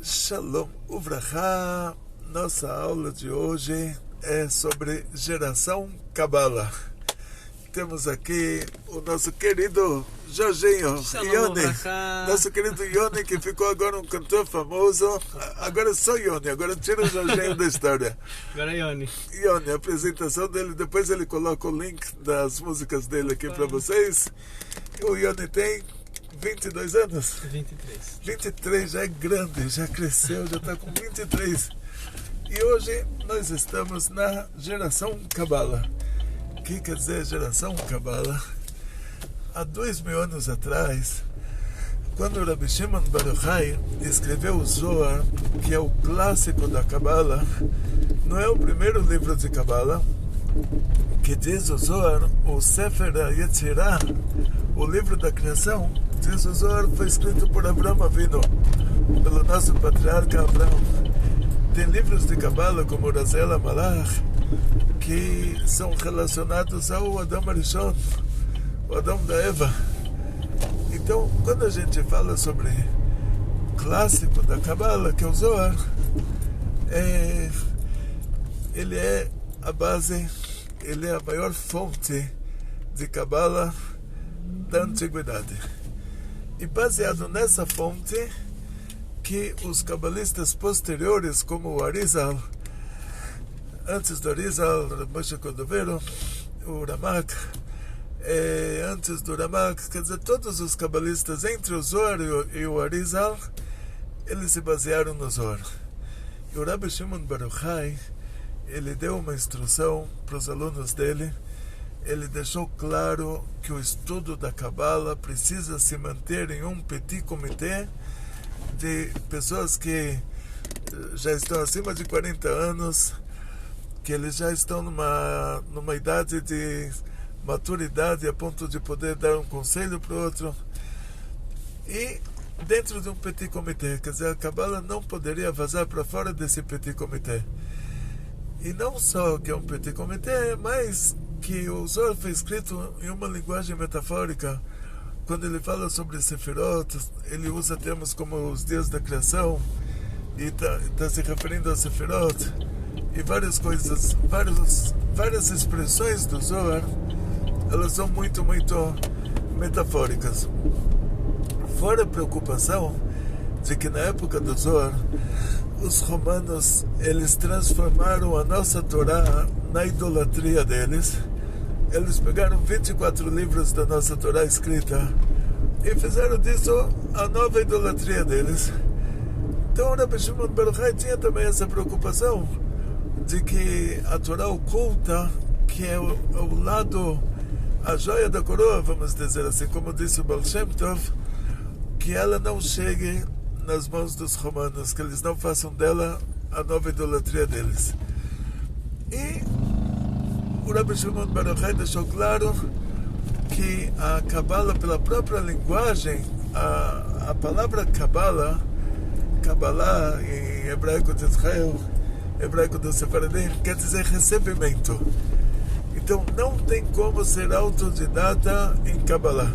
Shalom Uvracha. Nossa aula de hoje é sobre geração Kabbalah. Temos aqui o nosso querido Jorginho, Yoni, nosso querido Yoni, que ficou agora um cantor famoso. Agora é só Yoni, agora tira o Jorginho da história. Agora é Yoni. Yoni, a apresentação dele, depois ele coloca o link das músicas dele aqui para vocês. O Yoni tem 22 anos? 23. 23, já é grande, já cresceu, já está com 23. E hoje nós estamos na geração Kabbalah. O que quer dizer geração Kabbalah? Há 2000 anos atrás, quando o Rabbi Shimon Bar Yochai escreveu o Zohar, que é o clássico da Kabbalah, não é o primeiro livro de Kabbalah, que diz o Zohar, o Sefer HaYetzirah, o livro da criação, diz o Zohar, foi escrito por Abraham Avinu, pelo nosso patriarca Abraham. Tem livros de Kabbalah como o Raziel HaMalach, que são relacionados ao Adam Arishon, o Adão da Eva. Então, quando a gente fala sobre clássico da Kabbalah, que é o Zohar, ele é a base, ele é a maior fonte de Kabbalah da antiguidade. E baseado nessa fonte, que os cabalistas posteriores, como o Arizal, antes do Arizal, Moshe Cordovero, o Ramak, antes do Ramak, quer dizer, todos os cabalistas entre o Zohar e o Arizal, eles se basearam no Zohar. E o Rabbi Shimon Bar Yochai, ele deu uma instrução para os alunos dele. Ele deixou claro que o estudo da Kabbalah precisa se manter em um petit comitê de pessoas que já estão acima de 40 anos, que eles já estão numa idade de maturidade a ponto de poder dar um conselho para o outro. E dentro de um petit comitê, quer dizer, a Kabbalah não poderia vazar para fora desse petit comitê. E não só que é um petit comitê, mas que o Zohar foi escrito em uma linguagem metafórica. Quando ele fala sobre Sefirot, ele usa termos como os dias da criação, e está se referindo a Sefirot, e várias coisas, várias expressões do Zohar, elas são muito, muito metafóricas. Fora a preocupação de que na época do Zohar, os romanos, eles transformaram a nossa Torá na idolatria deles. Eles pegaram 24 livros da nossa Torá escrita e fizeram disso a nova idolatria deles. Então o Rabbi Shimon Bar Yochai tinha também essa preocupação de que a Torá oculta, que é o lado, a joia da coroa, vamos dizer assim, como disse o Baal Shem Tov, que ela não chegue nas mãos dos romanos, que eles não façam dela a nova idolatria deles. E o Rabbi Shimon Bar Yochai deixou claro que a Kabbalah, pela própria linguagem, a palavra Kabbalah em hebraico de Israel, hebraico do Sefaradim, quer dizer recebimento. Então não tem como ser autodidata em Kabbalah.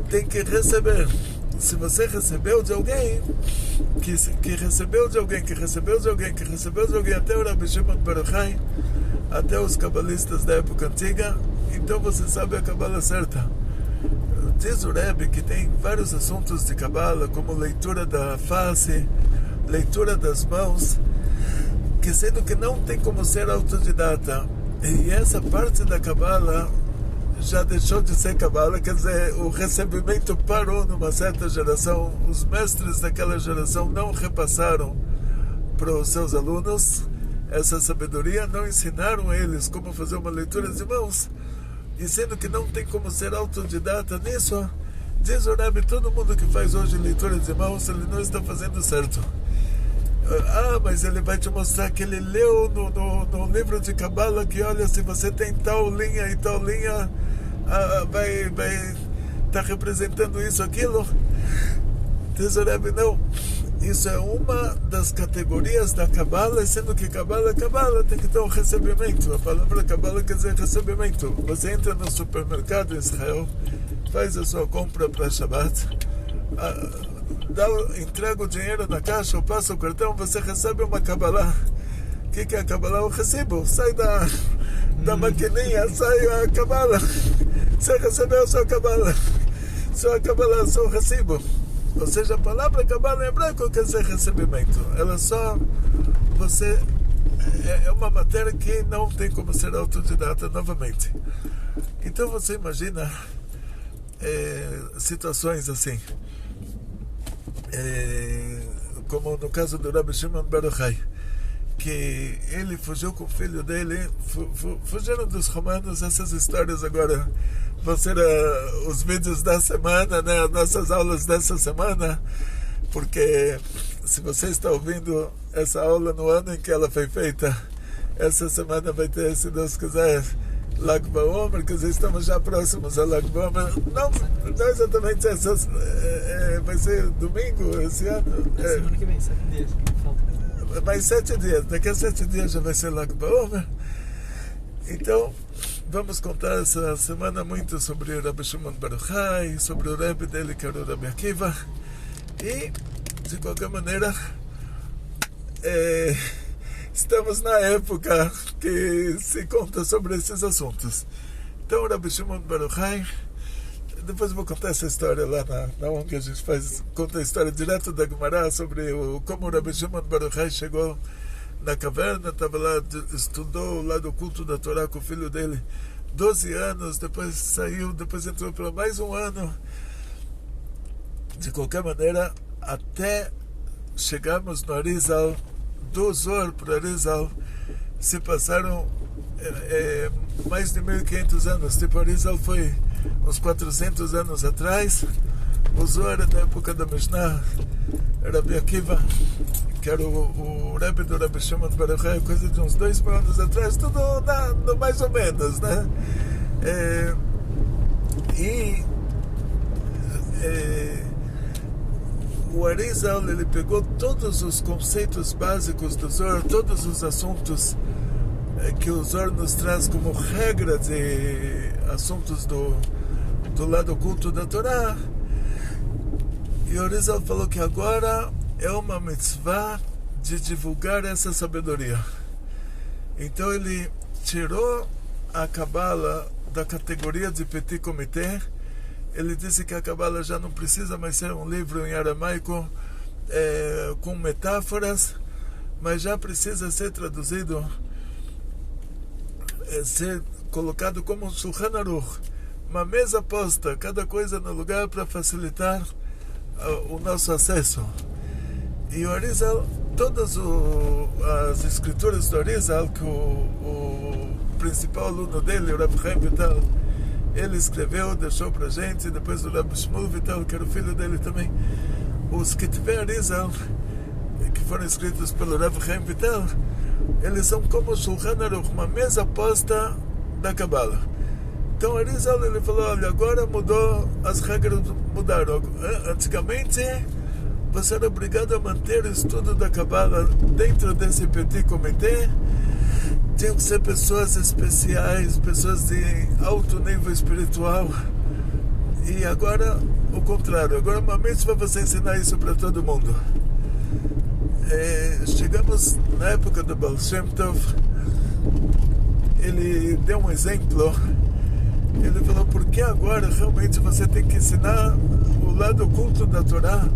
Tem que receber. Se você recebeu de alguém, que recebeu de alguém, que recebeu de alguém, que recebeu de alguém, até o Rabbi Shimon Bar Yochai, até os cabalistas da época antiga, então você sabe a Kabbalah certa. Diz o Rebbe que tem vários assuntos de Kabbalah, como leitura da face, leitura das mãos, que sendo que não tem como ser autodidata. E essa parte da Kabbalah já deixou de ser Kabbalah, quer dizer, o recebimento parou numa certa geração. Os mestres daquela geração não repassaram para os seus alunos essa sabedoria, não ensinaram a eles como fazer uma leitura de mãos. E sendo que não tem como ser autodidata nisso, diz o Rebbe, todo mundo que faz hoje leitura de mãos, ele não está fazendo certo. Mas ele vai te mostrar que ele leu no livro de Kabbalah que, olha, se você tem tal linha e tal linha, vai estar representando isso, aquilo. Diz o Rebbe, não. Isso é uma das categorias da Kabbalah, sendo que Kabbalah tem que ter um recebimento. A palavra Kabbalah quer dizer recebimento. Você entra no supermercado em Israel, faz a sua compra para Shabbat, entrega o dinheiro na caixa ou passa o cartão, você recebe uma Kabbalah. O que é a Kabbalah? O recibo. Sai da maquininha, sai a Kabbalah. Você recebeu a sua Kabbalah. Sua Kabbalah, seu recibo. Ou seja, a palavra Kabbalah em hebraico quer dizer recebimento. Ela só... Você... É uma matéria que não tem como ser autodidata novamente. Então você imagina situações assim. Como no caso do Rabbi Shimon Bar Yochai, que ele fugiu com o filho dele, fugiram dos romanos. Essas histórias agora vão ser os vídeos da semana, né, as nossas aulas dessa semana, porque se você está ouvindo essa aula no ano em que ela foi feita, essa semana vai ter, se Deus quiser, Lag BaOmer, que estamos já próximos a Lag BaOmer. Não exatamente essas, vai ser domingo esse ano. Semana que vem, 7 dias. Falta. Mais 7 dias, daqui a 7 dias já vai ser Lag BaOmer. Então, vamos contar essa semana muito sobre o Rabbi Shimon Bar Yochai, sobre o Rebbe dele, que era o Rabbi Akiva. E, de qualquer maneira, estamos na época que se conta sobre esses assuntos. Então, o Rabbi Shimon Bar Yochai, depois eu vou contar essa história lá na ONG, a gente conta a história direto da Gemara sobre como o Rabbi Shimon Bar Yochai chegou na caverna, estava lá, estudou lá do culto da Torá com o filho dele 12 anos, depois saiu, depois entrou para mais um ano. De qualquer maneira, até chegarmos no Arizal, do Zohar para o Arizal, se passaram mais de 1500 anos. Tipo, Arizal foi uns 400 anos atrás. O Zohar, da época da Mishnah, Rabbi Akiva, que era o Rebbe do Rabbi Shimon Bar Yochai, coisa de uns 2000 anos atrás, tudo mais ou menos, né? O Arizal, ele pegou todos os conceitos básicos do Zohar, todos os assuntos que o Zohar nos traz como regra de assuntos do lado oculto da Torá. E o Arizal falou que agora é uma mitzvah de divulgar essa sabedoria. Então ele tirou a Kabbalah da categoria de petit comité. Ele disse que a Kabbalah já não precisa mais ser um livro em aramaico com metáforas, mas já precisa ser traduzido, ser colocado como um Shulchan Aruch, uma mesa posta, cada coisa no lugar para facilitar o nosso acesso. E o Arizal, todas as escrituras do Arizal, que o principal aluno dele, o Rav Chaim Vital, ele escreveu, deixou para a gente, depois o Rav Shmuel Vital, que era o filho dele também. Os Ketvei Arizal, que foram escritos pelo Rav Chaim Vital, eles são como o Shulchan Aruch, uma mesa posta da Kabbalah. Então o Arizal, ele falou, olha, agora mudou, as regras mudaram. Antigamente, você era obrigado a manter o estudo da Kabbalah dentro desse petit comitê. Tinham que ser pessoas especiais, pessoas de alto nível espiritual. E agora, o contrário. Agora, uma mitzvah você ensinar isso para todo mundo. Chegamos na época do Baal Shem Tov. Ele deu um exemplo. Ele falou, por que agora realmente você tem que ensinar o lado oculto da Torá?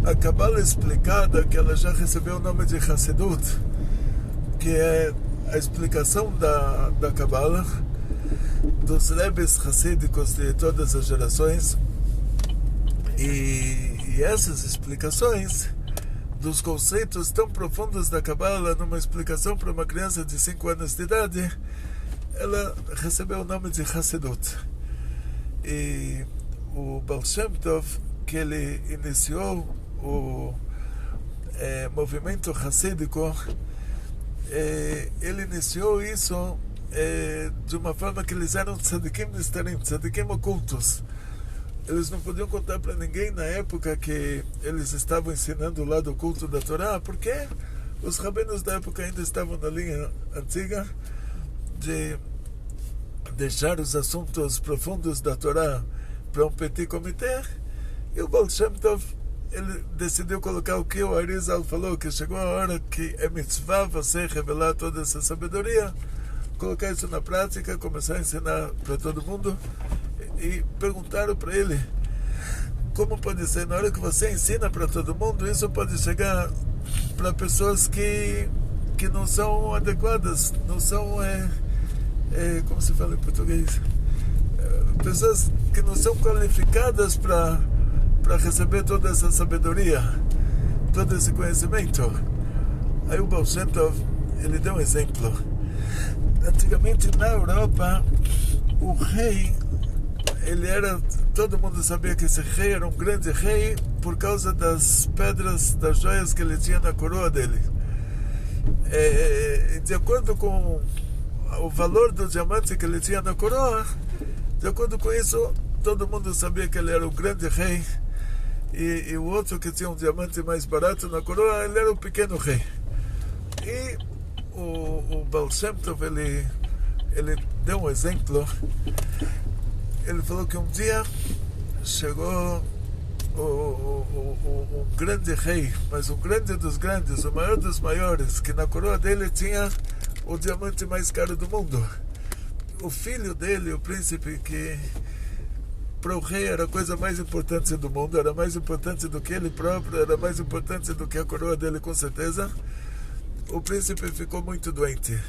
A Kabbalah explicada, que ela já recebeu o nome de Hassidut, que é a explicação da Kabbalah, dos Rebes Hassídicos de todas as gerações. E essas explicações dos conceitos tão profundos da Kabbalah, numa explicação para uma criança de 5 anos de idade, ela recebeu o nome de Hassidut. E o Baal Shem Tov, que ele iniciou o movimento hassídico, ele iniciou isso de uma forma que eles eram tzadikim nistarim, tzadikim ocultos. Eles não podiam contar para ninguém na época que eles estavam ensinando o lado oculto da Torá, porque os rabinos da época ainda estavam na linha antiga de deixar os assuntos profundos da Torá para um petit comitê, E o Baal Shem Tov, ele decidiu colocar o que o Arizal falou, que chegou a hora que é mitzvah você revelar toda essa sabedoria, colocar isso na prática, começar a ensinar para todo mundo. E perguntaram para ele, como pode ser, na hora que você ensina para todo mundo, isso pode chegar para pessoas que não são adequadas, não são, como se fala em português, pessoas que não são qualificadas para receber toda essa sabedoria, todo esse conhecimento. Aí o Baal Shem Tov, ele deu um exemplo. Antigamente na Europa, o rei, ele era, todo mundo sabia que esse rei era um grande rei por causa das pedras, das joias que ele tinha na coroa dele. De acordo com o valor do diamante que ele tinha na coroa, de acordo com isso, todo mundo sabia que ele era o grande rei, e o outro que tinha um diamante mais barato na coroa, ele era o pequeno rei. E o Baal Shem Tov, ele deu um exemplo. Ele falou que um dia chegou um grande rei, mas o grande dos grandes, o maior dos maiores, que na coroa dele tinha o diamante mais caro do mundo. O filho dele, o príncipe, que para o rei era a coisa mais importante do mundo, era mais importante do que ele próprio, era mais importante do que a coroa dele, com certeza. O príncipe ficou muito doente.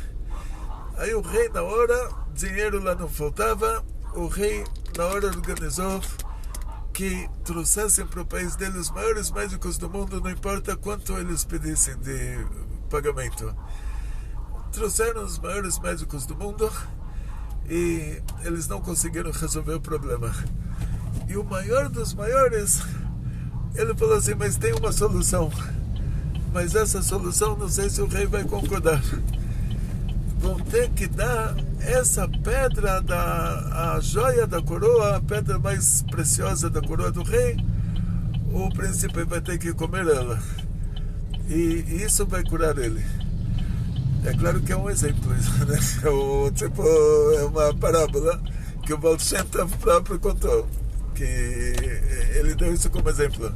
Aí o rei, na hora, dinheiro lá não faltava, o rei na hora organizou que trouxessem para o país dele os maiores médicos do mundo, não importa quanto eles pedissem de pagamento. Trouxeram os maiores médicos do mundo e eles não conseguiram resolver o problema. E o maior dos maiores, ele falou assim, mas tem uma solução. Mas essa solução, não sei se o rei vai concordar. Vão ter que dar essa pedra, a joia da coroa, a pedra mais preciosa da coroa do rei, o príncipe vai ter que comer ela. E isso vai curar ele. É claro que é um exemplo, né? É uma parábola que o Baal Shem Tov próprio contou, que ele deu isso como exemplo.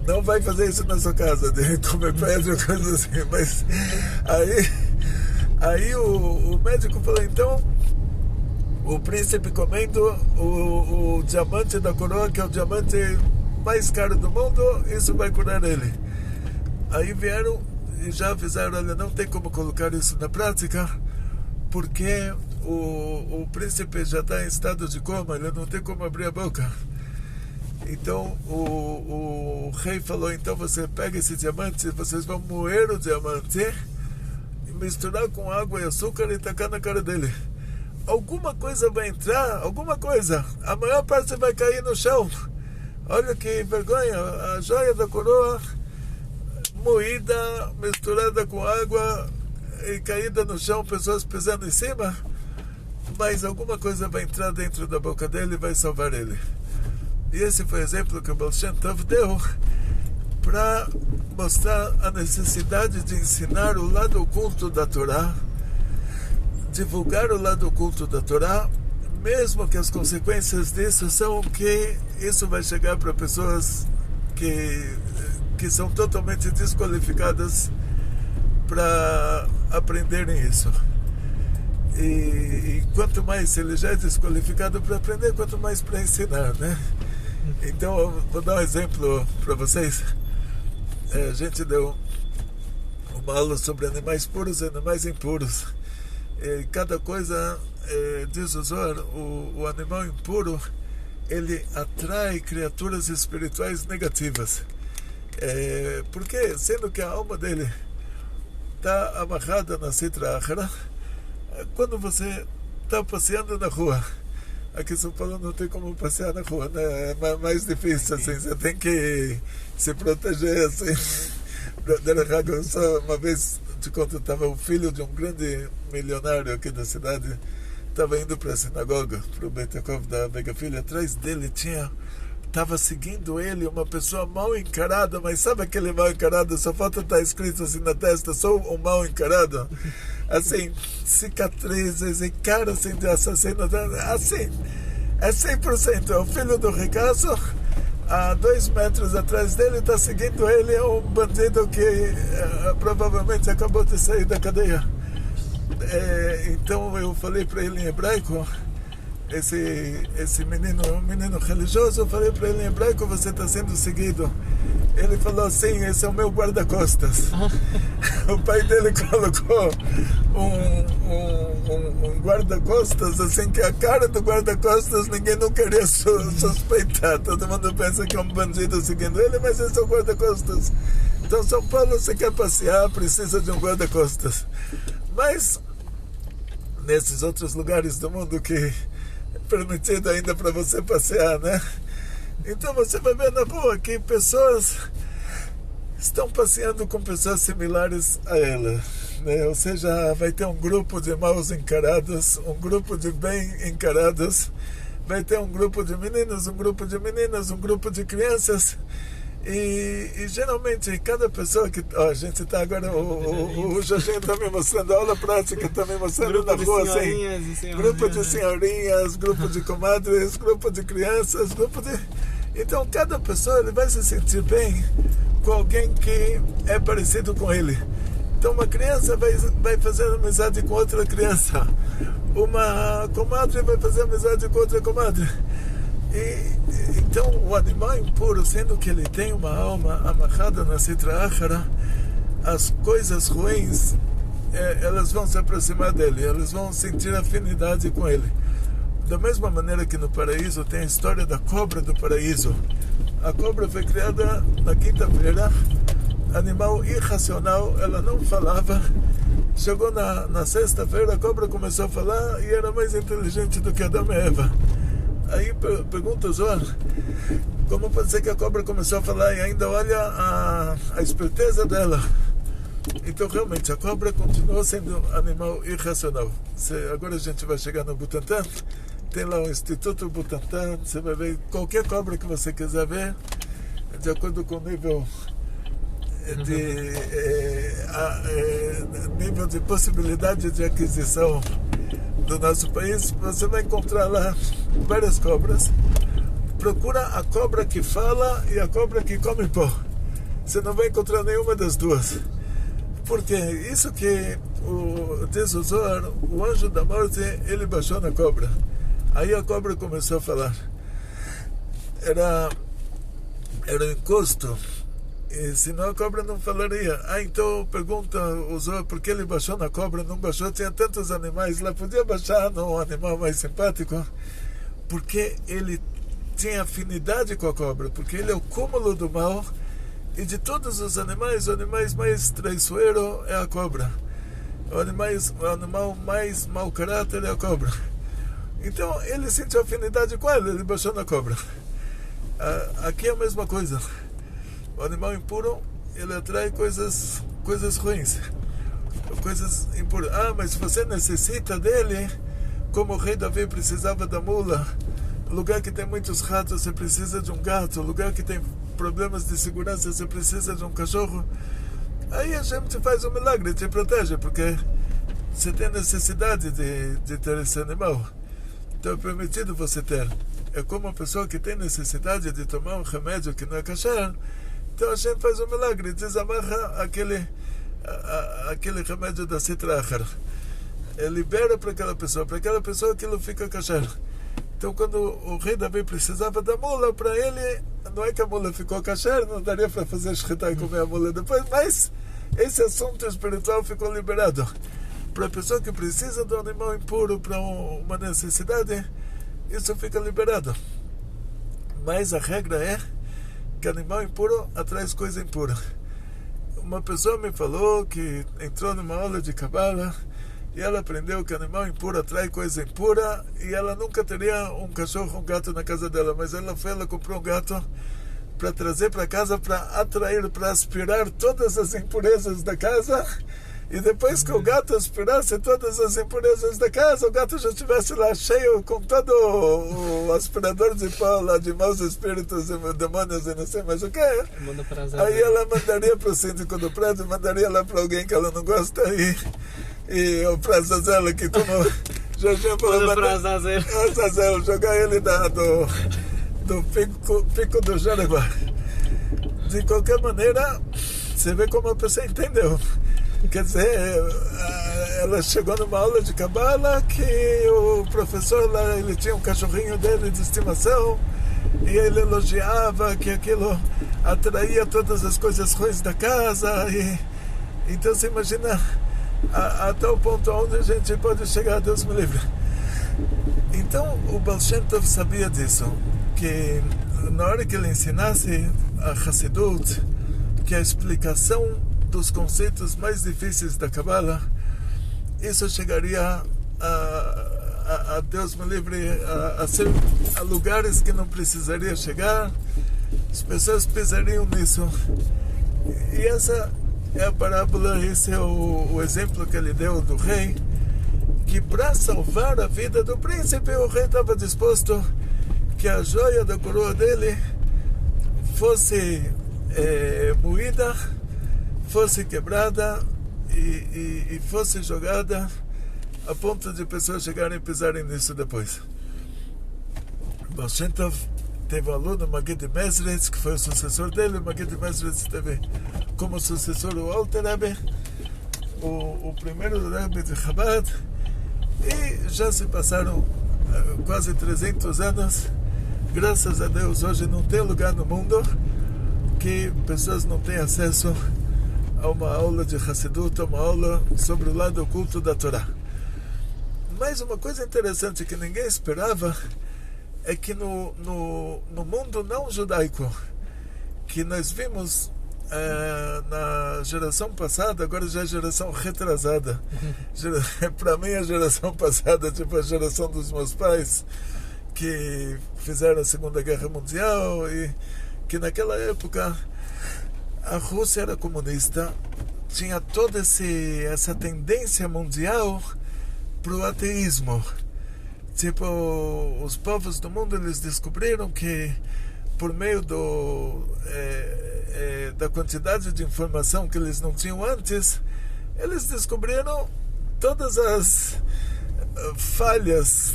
Não vai fazer isso na sua casa, de comer pedra ou coisa assim, mas aí o médico falou, então, o príncipe comendo o diamante da coroa, que é o diamante mais caro do mundo, isso vai curar ele. Aí vieram e já avisaram, olha, não tem como colocar isso na prática, porque o príncipe já está em estado de coma, ele não tem como abrir a boca. Então o rei falou, então você pega esse diamante, vocês vão moer o diamante, misturar com água e açúcar e tacar na cara dele. Alguma coisa vai entrar, alguma coisa, a maior parte vai cair no chão. Olha que vergonha, a joia da coroa moída, misturada com água e caída no chão, pessoas pisando em cima, mas alguma coisa vai entrar dentro da boca dele e vai salvar ele. E esse foi o exemplo que o Baal Shem Tov deu para mostrar a necessidade de ensinar o lado oculto da Torá, divulgar o lado oculto da Torá, mesmo que as consequências disso são que isso vai chegar para pessoas que são totalmente desqualificadas para aprenderem isso. E quanto mais ele já é desqualificado para aprender, quanto mais para ensinar, né? Então, eu vou dar um exemplo para vocês. A gente deu uma aula sobre animais puros e animais impuros. E cada coisa, diz o Zohar, o animal impuro, ele atrai criaturas espirituais negativas. Porque, sendo que a alma dele está amarrada na Sitra Achra, quando você está passeando na rua, aqui em São Paulo não tem como passear na rua, né? É mais difícil, assim, você tem que se proteger, assim. Só uma vez, te conto, estava o filho de um grande milionário aqui da cidade, estava indo para a sinagoga, para o Beit Yaakov da Vega Filha, atrás dele estava seguindo ele uma pessoa mal encarada, mas sabe aquele mal encarado? Só falta estar escrito assim na testa, sou um mal encarado. Assim, cicatrizes e cara assim de assassino, assim, é 100%, é o filho do ricaço, a 2 metros atrás dele está seguindo ele um bandido que provavelmente acabou de sair da cadeia. Então eu falei para ele em hebraico, esse menino, um menino religioso, eu falei para ele em hebraico: você está sendo seguido. Ele falou: sim, esse é o meu guarda-costas. O pai dele colocou um guarda-costas, assim, que a cara do guarda-costas ninguém nunca iria suspeitar. Todo mundo pensa que é um bandido seguindo ele, mas esse é o guarda-costas. Então São Paulo, se quer passear, precisa de um guarda-costas. Mas nesses outros lugares do mundo que é permitido ainda para você passear, né? Então você vai ver na rua que pessoas estão passeando com pessoas similares a ela, né? Ou seja, vai ter um grupo de maus encarados, um grupo de bem encarados, vai ter um grupo de meninos, um grupo de meninas, um grupo de crianças. E geralmente cada pessoa que... a gente está agora, o Jorginho está me mostrando a aula prática, está me mostrando na rua, assim, grupo de senhorinhas, grupo de comadres, grupo de crianças, grupo de... Então cada pessoa, ele vai se sentir bem com alguém que é parecido com ele. Então uma criança vai fazer amizade com outra criança, uma comadre vai fazer amizade com outra comadre. Então o animal impuro, sendo que ele tem uma alma amarrada na Sitra Achara, as coisas ruins, elas vão se aproximar dele, elas vão sentir afinidade com ele. Da mesma maneira que no paraíso tem a história da cobra do paraíso. A cobra foi criada na quinta-feira, animal irracional, ela não falava. Chegou na sexta-feira, a cobra começou a falar e era mais inteligente do que Adão e Eva. Aí pergunta o Zohar, como pode ser que a cobra começou a falar e ainda olha a esperteza dela? Então realmente a cobra continuou sendo animal irracional. Agora a gente vai chegar no Butantan, tem lá o Instituto Butantan, você vai ver qualquer cobra que você quiser ver, de acordo com o nível nível de possibilidade de aquisição do nosso país, você vai encontrar lá várias cobras. Procura a cobra que fala e a cobra que come pó. Você não vai encontrar nenhuma das duas. Porque isso que diz o Zohar, o anjo da morte, ele baixou na cobra. Aí a cobra começou a falar. Era um encosto. E senão a cobra não falaria. Então pergunta o Zohar por que ele baixou na cobra, não baixou, tinha tantos animais lá, podia baixar num animal mais simpático, porque ele tinha afinidade com a cobra, porque ele é o cúmulo do mal, e de todos os animais, o animal mais traiçoeiro é a cobra, o animal mais mau caráter é a cobra. Então ele sentiu afinidade com ela, ele baixou na cobra. Aqui é a mesma coisa. O animal impuro, ele atrai coisas ruins, coisas impuras. Mas você necessita dele, como o rei Davi precisava da mula. Lugar que tem muitos ratos, você precisa de um gato. Lugar que tem problemas de segurança, você precisa de um cachorro. Aí a gente faz um milagre, te protege, porque você tem necessidade de ter esse animal. Então é permitido você ter. É como uma pessoa que tem necessidade de tomar um remédio que não é kasher. Então a gente faz um milagre, desamarra aquele remédio da Sitra Achara, libera para aquela pessoa aquilo fica kasher. Então quando o rei Davi precisava da mula, para ele, não é que a mula ficou kasher, não daria para fazer shkita e comer a mula depois, mas esse assunto espiritual ficou liberado. Para a pessoa que precisa de um animal impuro para uma necessidade, isso fica liberado. Mas a regra é que animal impuro atrai coisa impura. Uma pessoa me falou que entrou numa aula de Kabbalah e ela aprendeu que animal impuro atrai coisa impura e ela nunca teria um cachorro, um gato na casa dela, mas ela comprou um gato para trazer para casa, para atrair, para aspirar todas as impurezas da casa. E depois que o gato aspirasse todas as impurezas da casa, o gato já estivesse lá cheio com todo o aspirador de pó lá de maus espíritos e demônios e não sei mais o que. Aí ela mandaria para o síndico do prédio, mandaria lá para alguém que ela não gosta e o Prazazel, que como Jorginho falou, Prazazel, jogar ele do Pico do Jaraguá. De qualquer maneira, você vê como a pessoa entendeu. Quer dizer, ela chegou numa aula de Cabala que o professor lá, ele tinha um cachorrinho dele de estimação e ele elogiava que aquilo atraía todas as coisas ruins da casa. Então você imagina até o ponto onde a gente pode chegar, Deus me livre. Então o Baal Shem Tov sabia disso, que na hora que ele ensinasse a Hassidut, que a explicação dos conceitos mais difíceis da Kabbalah, isso chegaria a Deus me livre, a lugares que não precisaria chegar, as pessoas pisariam nisso. E essa é a parábola, esse é o exemplo que ele deu do rei, que para salvar a vida do príncipe, o rei estava disposto que a joia da coroa dele fosse moída, fosse quebrada e fosse jogada a ponto de pessoas chegarem e pisarem nisso depois. Baal Shem Tov teve um aluno, Magid Mesritz, que foi o sucessor dele. Magid Mesritz teve como sucessor o Alter Rebbe, o primeiro Rebbe de Chabad, e já se passaram quase 300 anos. Graças a Deus, hoje não tem lugar no mundo que pessoas não têm acesso a uma aula de Hassidut, a uma aula sobre o lado oculto da Torá. Mas uma coisa interessante que ninguém esperava é que no mundo não judaico, que nós vimos na geração passada, agora já é geração retrasada, para mim a geração passada, tipo a geração dos meus pais, que fizeram a Segunda Guerra Mundial, e que naquela época a Rússia era comunista, tinha toda essa tendência mundial para o ateísmo. Tipo, os povos do mundo, eles descobriram que por meio da quantidade de informação que eles não tinham antes, eles descobriram todas as falhas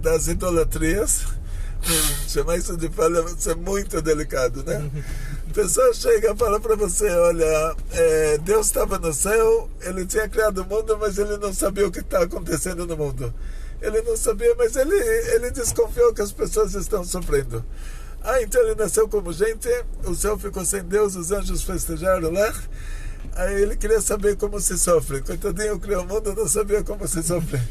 das idolatrias. Chamar isso de falha é muito delicado, né? A pessoa chega e fala para você, olha, Deus estava no céu, ele tinha criado o mundo, mas ele não sabia o que está acontecendo no mundo. Ele não sabia, mas ele desconfiou que as pessoas estão sofrendo. Então ele nasceu como gente, o céu ficou sem Deus, os anjos festejaram lá. Aí ele queria saber como se sofre. Coitadinho, criou o mundo, não sabia como se sofre.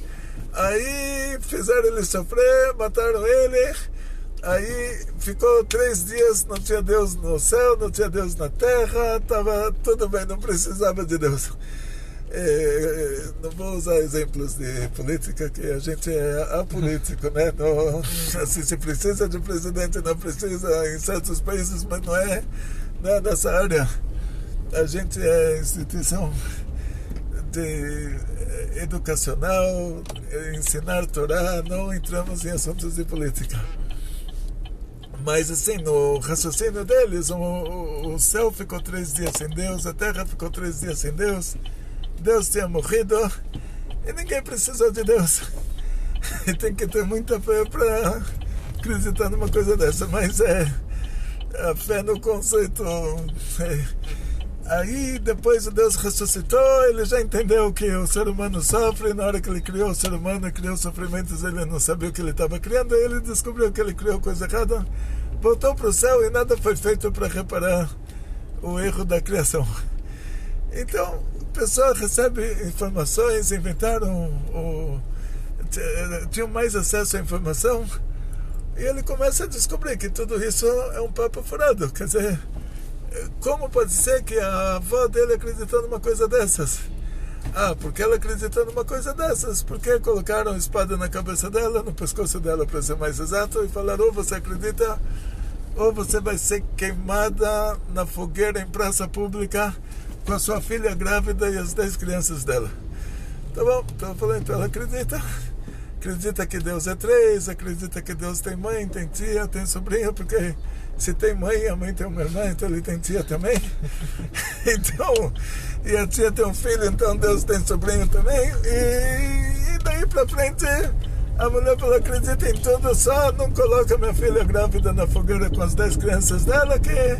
Aí fizeram ele sofrer, mataram ele. Aí ficou 3 dias, não tinha Deus no céu, não tinha Deus na terra, estava tudo bem, não precisava de Deus. Não vou usar exemplos de política, que a gente é apolítico, né? Não, assim, se precisa de presidente, não precisa em certos países, mas não é nessa área. A gente é instituição educacional, ensinar Torá, não entramos em assuntos de política. Mas assim, no raciocínio deles, o céu ficou 3 dias sem Deus, a terra ficou 3 dias sem Deus, Deus tinha morrido e ninguém precisou de Deus. E tem que ter muita fé para acreditar numa coisa dessa, mas a fé no conceito. Aí depois o Deus ressuscitou, ele já entendeu que o ser humano sofre. Na hora que ele criou o ser humano, criou sofrimentos, ele não sabia o que ele estava criando, ele descobriu que ele criou coisa errada, voltou para o céu e nada foi feito para reparar o erro da criação. Então a pessoa recebe informações, tinham mais acesso à informação, e ele começa a descobrir que tudo isso é um papo furado. Quer dizer, como pode ser que a avó dele acreditou numa coisa dessas? Porque ela acreditou numa coisa dessas, porque colocaram espada na cabeça dela, no pescoço dela, para ser mais exato, e falaram: ou você acredita, ou você vai ser queimada na fogueira em praça pública com a sua filha grávida e as 10 crianças dela. Tá bom, então eu falei, então ela acredita que Deus é 3, acredita que Deus tem mãe, tem tia, tem sobrinha, porque se tem mãe, a mãe tem uma irmã, então ele tem tia também. Então, e a tia tem um filho, então Deus tem sobrinho também. E daí pra frente, A mulher falou, acredita em tudo, só não coloca minha filha grávida na fogueira com as 10 crianças dela, que a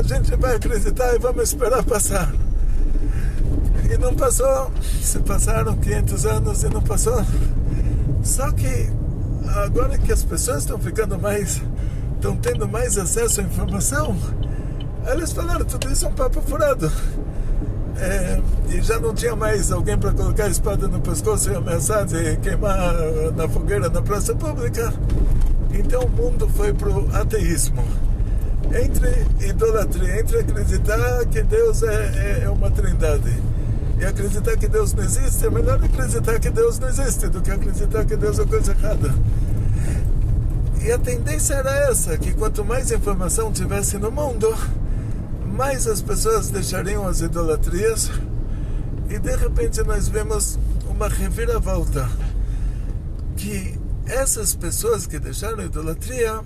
gente vai acreditar e vamos esperar passar. E não passou, se passaram 500 anos e não passou. Só que agora que as pessoas estão tendo mais acesso à informação, eles falaram, tudo isso é um papo furado. E já não tinha mais alguém para colocar a espada no pescoço e ameaçar de queimar na fogueira na praça pública. Então o mundo foi pro ateísmo. Entre idolatria, entre acreditar que Deus é uma trindade e acreditar que Deus não existe, é melhor acreditar que Deus não existe do que acreditar que Deus é coisa errada. E a tendência era essa, que quanto mais informação tivesse no mundo, mais as pessoas deixariam as idolatrias, e de repente nós vemos uma reviravolta, que essas pessoas que deixaram a idolatria,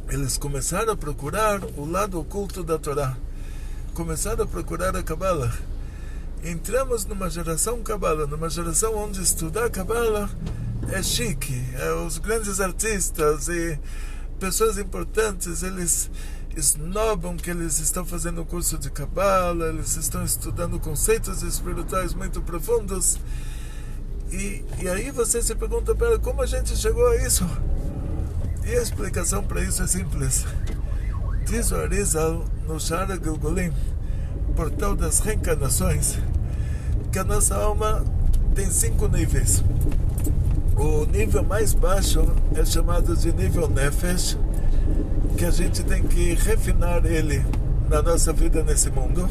eles começaram a procurar o lado oculto da Torá, começaram a procurar a Kabbalah. Entramos numa geração Kabbalah, numa geração onde estudar Kabbalah é chique, os grandes artistas e pessoas importantes, eles esnobam que eles estão fazendo um curso de Kabbalah, eles estão estudando conceitos espirituais muito profundos, e aí você se pergunta, pera, como a gente chegou a isso? E a explicação para isso é simples. Diz o Arizal no Shara Gilgulim, Portal das Reencarnações, que a nossa alma tem 5 níveis. O nível mais baixo é chamado de nível Nefesh, que a gente tem que refinar ele na nossa vida nesse mundo.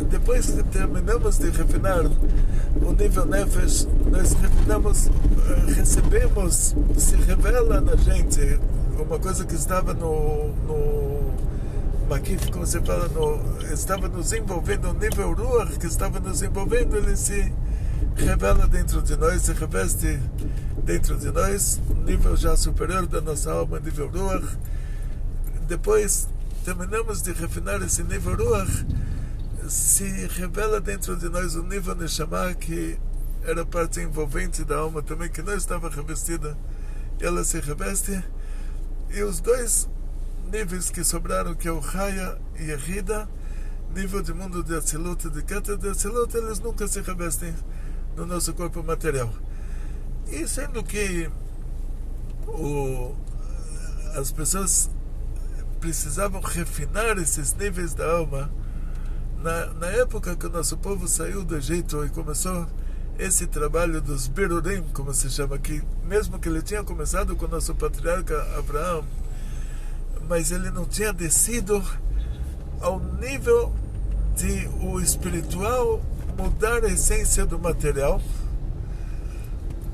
Depois que terminamos de refinar o nível Nefesh, nós refinamos, recebemos, se revela na gente uma coisa que estava no Makif, como você fala, estava nos envolvendo, o nível Ruach que estava nos envolvendo, ele se revela dentro de nós, se reveste dentro de nós, nível já superior da nossa alma, nível Ruach. Depois terminamos de refinar esse nível Ruach, se revela dentro de nós o nível Neshama, que era parte envolvente da alma também, que não estava revestida, ela se reveste. E os 2 níveis que sobraram, que é o Raya e a Rida, nível de mundo de Atzilut e de Keter de Atzilut, eles nunca se revestem no nosso corpo material. E sendo que as pessoas precisavam refinar esses níveis da alma, na época que o nosso povo saiu do Egito e começou esse trabalho dos Berurim, como se chama aqui, mesmo que ele tinha começado com o nosso patriarca Abraão, mas ele não tinha descido ao nível de o espiritual mudar a essência do material,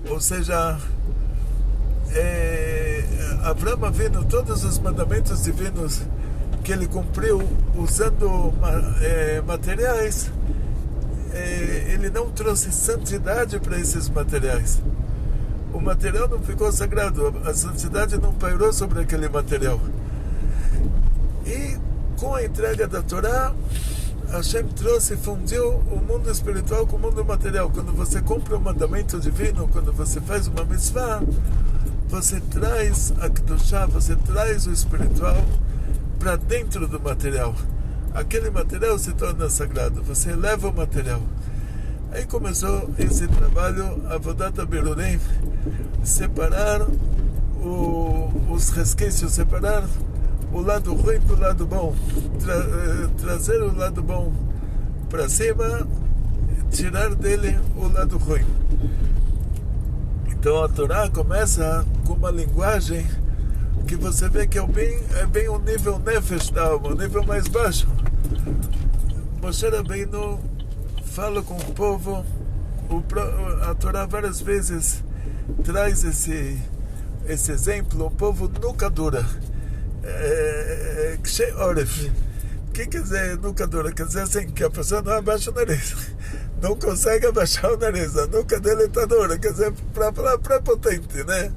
ou seja, Abraão vendo todos os mandamentos divinos que ele cumpriu usando materiais, ele não trouxe santidade para esses materiais. O material não ficou sagrado, a santidade não pairou sobre aquele material. E com a entrega da Torá, Hashem trouxe e fundiu o mundo espiritual com o mundo material. Quando você cumpre um mandamento divino, quando você faz uma mitzvah, você traz a Kedushá, você traz o espiritual para dentro do material. Aquele material se torna sagrado, você eleva o material. Aí começou esse trabalho, Avodat HaBerurim, separar os resquícios, separar o lado ruim para o lado bom, trazer o lado bom para cima, tirar dele o lado ruim. Então a Torá começa com uma linguagem que você vê que é bem o nível Nefesh da alma, o nível mais baixo. Moshe Rabbeinu fala com o povo, a Torá várias vezes traz esse exemplo, o povo nunca dura. O que quer dizer nunca dura? Quer dizer assim, que a pessoa não abaixa o nariz, não consegue abaixar o nariz, a nuca dele está dura, quer dizer, para falar prepotente, né?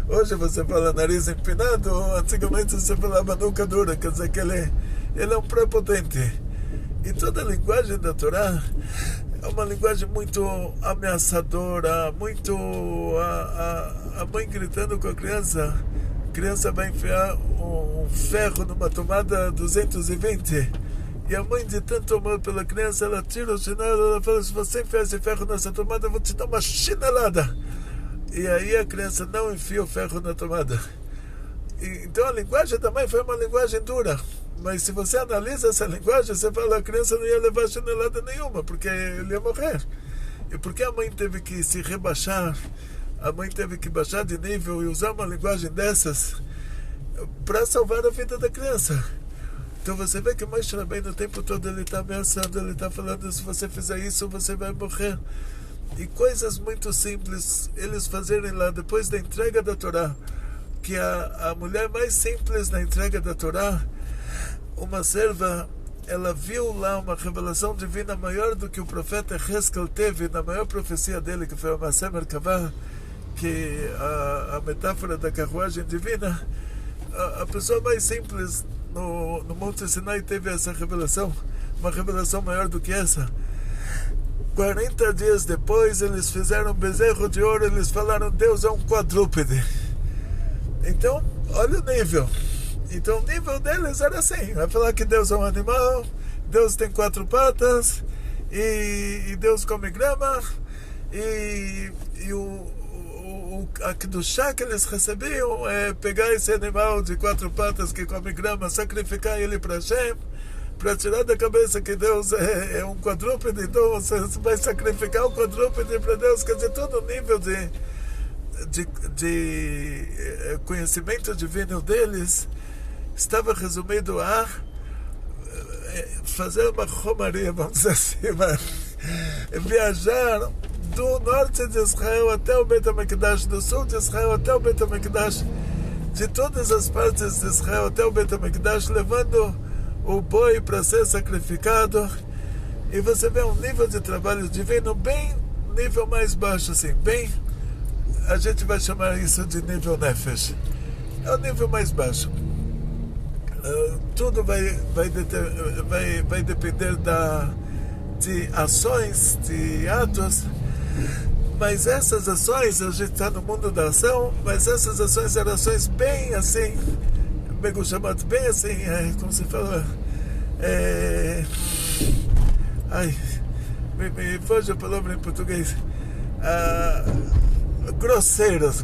Hoje você fala nariz empinado, antigamente você falava nuca dura, quer dizer que ele é um prepotente. E toda a linguagem da Torá é uma linguagem muito ameaçadora, muito a mãe gritando com a criança vai enfiar um ferro numa tomada 220 e a mãe, de tanto amor pela criança, ela tira o chinelo, ela fala: se você enfiar esse ferro nessa tomada, eu vou te dar uma chinelada. E aí a criança não enfia o ferro na tomada. Então a linguagem da mãe foi uma linguagem dura. Mas se você analisa essa linguagem, você fala: a criança não ia levar chinelada nenhuma, porque ele ia morrer. E porque a mãe teve que se rebaixar, a mãe teve que baixar de nível e usar uma linguagem dessas para salvar a vida da criança. Então você vê que o Moshe Rabbeinu no tempo todo ele está ameaçando, ele está falando: se você fizer isso, você vai morrer. E coisas muito simples eles fazerem lá depois da entrega da Torá, que a mulher mais simples na entrega da Torá, uma serva, ela viu lá uma revelação divina maior do que o profeta Heskel teve na maior profecia dele, que foi a Maaseh Merkavah, que a metáfora da carruagem divina. A pessoa mais simples no Monte Sinai teve essa revelação, uma revelação maior do que essa. 40 dias depois eles fizeram um bezerro de ouro, eles falaram: Deus é um quadrúpede. Então, olha o nível. Então o nível deles era assim: vai falar que Deus é um animal, Deus tem 4 patas, e Deus come grama, e a kedushá que eles recebiam é pegar esse animal de 4 patas que come grama, sacrificar ele para Hashem, para tirar da cabeça que Deus é um quadrúpede. Então você vai sacrificar o quadrúpede para Deus. Quer dizer, todo o nível de conhecimento divino deles estava resumido a fazer uma romaria, vamos dizer assim, viajar do norte de Israel até o Beit HaMikdash, do sul de Israel até o Beit HaMikdash, de todas as partes de Israel até o Beit HaMikdash, levando o boi para ser sacrificado. E você vê um nível de trabalho divino bem nível mais baixo, assim, bem, a gente vai chamar isso de nível nefesh, é o nível mais baixo. Tudo vai depender de ações, de atos, mas essas ações, a gente está no mundo da ação, mas essas ações eram ações bem assim, bem chamado, bem assim, como se fala, me foge a palavra em português, grosseiras,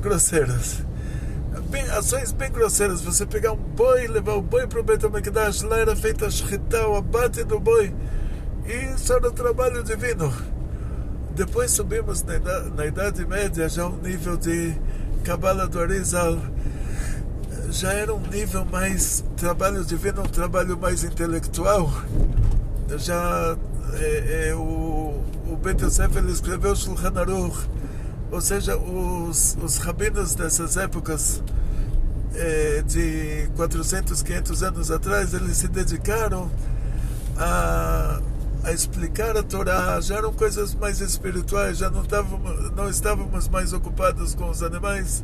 ações bem grosseiras. Você pegar um boi, levar o boi para o Beit HaMikdash, lá era feita a shchita, o abate do boi, e isso era o trabalho divino. Depois subimos na Idade Média, já um nível de Kabbalah do Arizal, já era um nível mais trabalho divino, um trabalho mais intelectual. Já o Beit Yosef, ele escreveu Shulchan Aruch, ou seja, os rabinos dessas épocas, de 400, 500 anos atrás, eles se dedicaram a explicar a Torá. Já eram coisas mais espirituais, já não estávamos mais ocupados com os animais.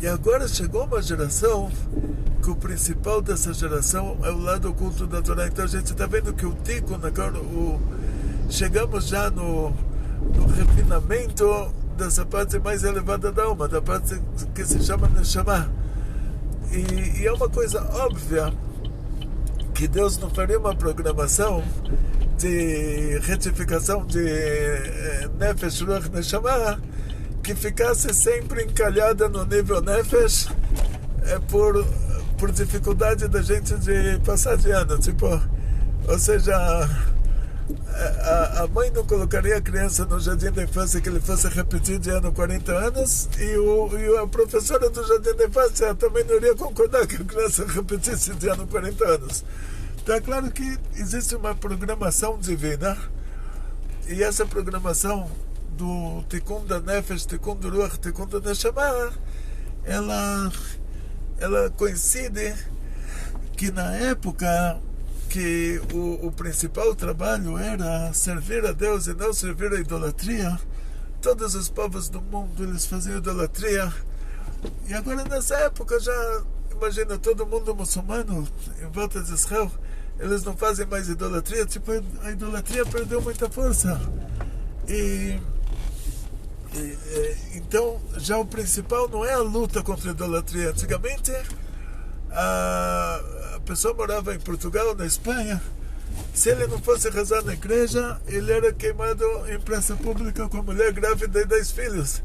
E agora chegou uma geração que o principal dessa geração é o lado oculto da Torá. Então a gente está vendo que o Tikkun, chegamos já no refinamento dessa parte mais elevada da alma, da parte que se chama Neshama. E é uma coisa óbvia que Deus não faria uma programação de retificação de Nefesh, Ruach, Neshama que ficasse sempre encalhada no nível Nefesh, por dificuldade da gente de passar de ano, ou seja, a mãe não colocaria a criança no jardim da infância que ele fosse repetir de ano 40 anos, e a professora do jardim da infância também não iria concordar que a criança repetisse de ano 40 anos. Então é claro que existe uma programação divina, e essa programação do Tikkun da Nefesh, Tikkun do Ruach, Tikkun da Neshama, ela coincide que na época que o principal trabalho era servir a Deus e não servir a idolatria, todos os povos do mundo eles faziam idolatria. E agora nessa época já, imagina, todo mundo muçulmano em volta de Israel, eles não fazem mais idolatria, tipo, a idolatria perdeu muita força. Então, já o principal não é a luta contra a idolatria. Antigamente, a pessoa morava em Portugal, na Espanha. Se ele não fosse rezar na igreja, ele era queimado em praça pública com a mulher grávida e 10 filhos.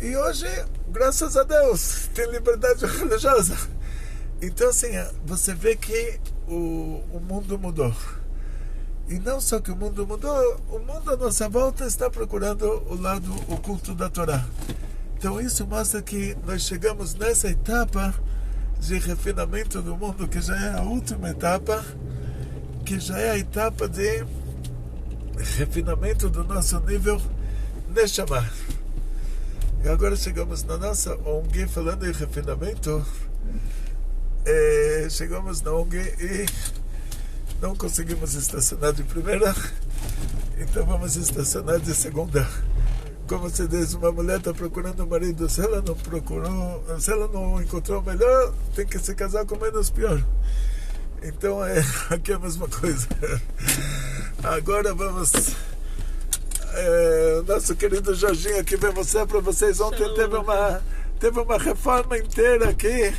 E hoje, graças a Deus, tem liberdade religiosa. Então, assim, você vê que o mundo mudou. E não só que o mundo mudou, o mundo à nossa volta está procurando o lado oculto da Torá. Então, isso mostra que nós chegamos nessa etapa de refinamento do mundo, que já é a última etapa, que já é a etapa de refinamento do nosso nível Neshama. E agora chegamos na nossa ONG, falando em refinamento, chegamos na ONG e não conseguimos estacionar de primeira, então vamos estacionar de segunda. Como se diz, uma mulher está procurando um marido, se ela não encontrou o melhor, tem que se casar com o menos pior. Então aqui é a mesma coisa. Agora vamos. O nosso querido Jorginho aqui vai mostrar para vocês. Ontem teve uma reforma inteira aqui.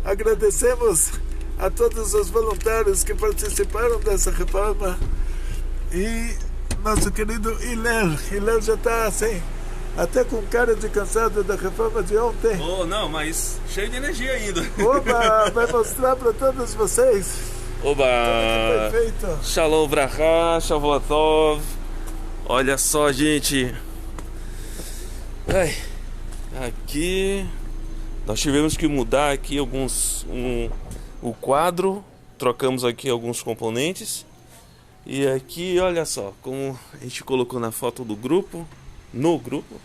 Agradecemos a todos os voluntários que participaram dessa reforma. E nosso querido Hillel já está assim, até com cara de cansado da reforma de ontem. Oh, não, mas cheio de energia ainda. Oba, vai mostrar para todos vocês. Oba! Tudo que foi feito. Shalom Brachá, Shavuot Tov. Olha só, gente. Aqui nós tivemos que mudar aqui o quadro. Trocamos aqui alguns componentes. E aqui, olha só, como a gente colocou na foto do grupo, no grupo.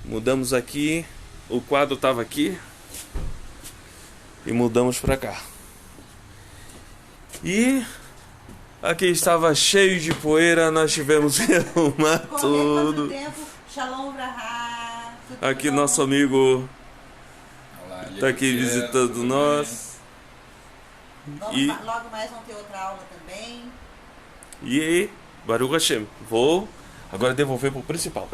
Mudamos aqui, o quadro estava aqui e mudamos para cá. E aqui estava cheio de poeira, nós tivemos que arrumar tudo. Shalom Brahá. Aqui nosso amigo está aqui visitando nós. Logo mais vão ter outra aula também. E Baruch Hashem, vou agora devolver para o principal.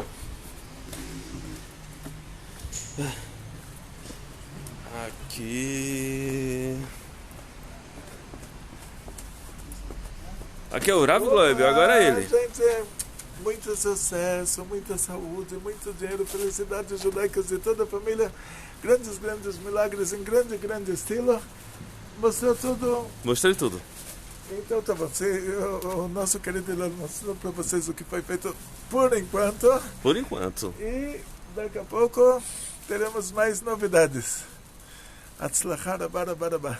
Aqui é o Rav Gloeb, agora é ele. Gente, muito sucesso, muita saúde, muito dinheiro, felicidades judaicas de toda a família. Grandes milagres em grande estilo. Mostrou tudo. Mostrei tudo. Então tá bom, o nosso querido Hillel mostrou para vocês o que foi feito por enquanto. Por enquanto. E daqui a pouco teremos mais novidades. Atzlachá, rabá.